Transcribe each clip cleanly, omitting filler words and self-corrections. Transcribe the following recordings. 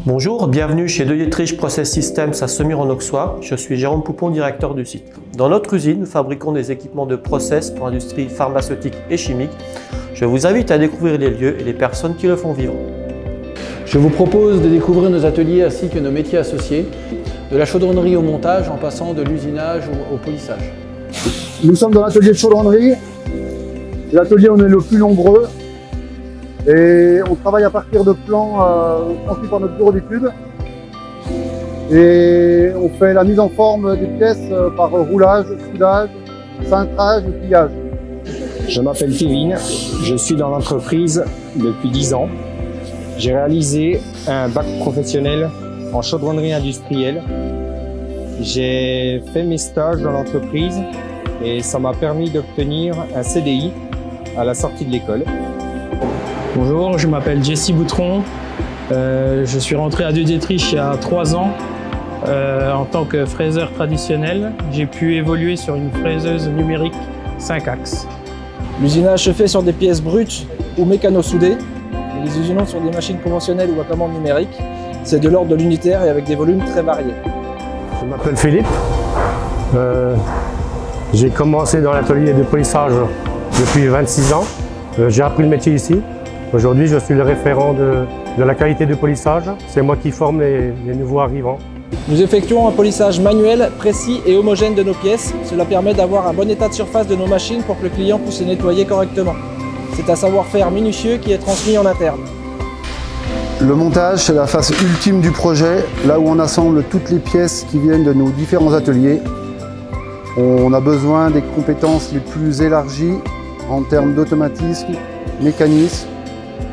Bonjour, bienvenue chez De Dietrich Process Systems à Semur-en-Auxois. Je suis Jérôme Poupon, directeur du site. Dans notre usine, nous fabriquons des équipements de process pour l'industrie pharmaceutique et chimique. Je vous invite à découvrir les lieux et les personnes qui le font vivre. Je vous propose de découvrir nos ateliers ainsi que nos métiers associés, de la chaudronnerie au montage en passant de l'usinage au polissage. Nous sommes dans l'atelier de chaudronnerie. L'atelier, on est le plus nombreux. Et on travaille à partir de plans transmis par notre bureau d'études. Et on fait la mise en forme des pièces par roulage, soudage, cintrage et pliage. Je m'appelle Kevin, je suis dans l'entreprise depuis 10 ans. J'ai réalisé un bac professionnel en chaudronnerie industrielle. J'ai fait mes stages dans l'entreprise et ça m'a permis d'obtenir un CDI à la sortie de l'école. Bonjour, je m'appelle Jesse Boutron. Je suis rentré à De Dietrich il y a 3 ans en tant que fraiseur traditionnel. J'ai pu évoluer sur une fraiseuse numérique 5 axes. L'usinage se fait sur des pièces brutes ou mécano-soudées. Les usinons sur des machines conventionnelles ou à commande numérique. C'est de l'ordre de l'unitaire et avec des volumes très variés. Je m'appelle Philippe. J'ai commencé dans l'atelier de polissage depuis 26 ans. J'ai appris le métier ici. Aujourd'hui, je suis le référent de la qualité de polissage. C'est moi qui forme les nouveaux arrivants. Nous effectuons un polissage manuel, précis et homogène de nos pièces. Cela permet d'avoir un bon état de surface de nos machines pour que le client puisse les nettoyer correctement. C'est un savoir-faire minutieux qui est transmis en interne. Le montage, c'est la phase ultime du projet, là où on assemble toutes les pièces qui viennent de nos différents ateliers. On a besoin des compétences les plus élargies en termes d'automatisme, mécanisme,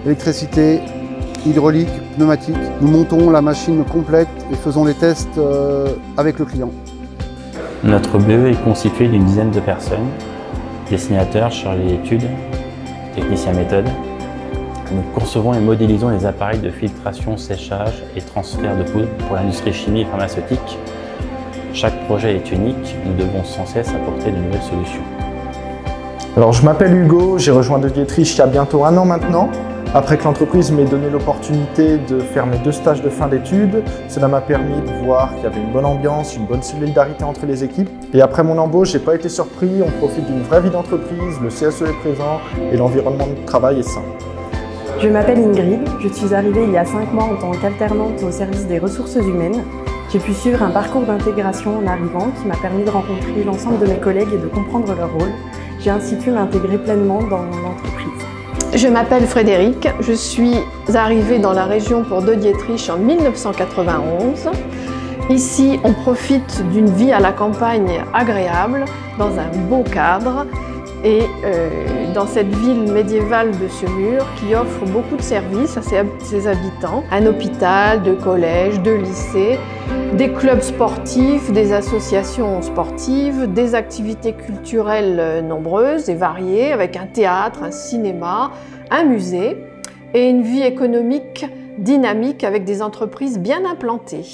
électricité, hydraulique, pneumatique. Nous montons la machine complète et faisons les tests avec le client. Notre BE est constitué d'une dizaine de personnes, dessinateurs, chargés d'études, techniciens méthode. Nous concevons et modélisons les appareils de filtration, séchage et transfert de poudre pour l'industrie chimie et pharmaceutique. Chaque projet est unique, nous devons sans cesse apporter de nouvelles solutions. Alors, je m'appelle Hugo, j'ai rejoint De Dietrich il y a bientôt 1 an maintenant. Après que l'entreprise m'ait donné l'opportunité de faire mes 2 stages de fin d'études, cela m'a permis de voir qu'il y avait une bonne ambiance, une bonne solidarité entre les équipes. Et après mon embauche, j'ai pas été surpris, on profite d'une vraie vie d'entreprise, le CSE est présent et l'environnement de travail est sain. Je m'appelle Ingrid, je suis arrivée il y a 5 mois en tant qu'alternante au service des ressources humaines. J'ai pu suivre un parcours d'intégration en arrivant qui m'a permis de rencontrer l'ensemble de mes collègues et de comprendre leur rôle. J'ai ainsi pu m'intégrer pleinement dans l'entreprise. Je m'appelle Frédéric, je suis arrivée dans la région pour De Dietrich en 1991. Ici, on profite d'une vie à la campagne agréable, dans un beau cadre et dans cette ville médiévale de Semur qui offre beaucoup de services à ses habitants. Un hôpital, 2 collèges, 2 lycées, des clubs sportifs, des associations sportives, des activités culturelles nombreuses et variées avec un théâtre, un cinéma, un musée et une vie économique dynamique avec des entreprises bien implantées.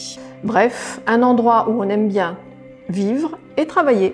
Bref, un endroit où on aime bien vivre et travailler.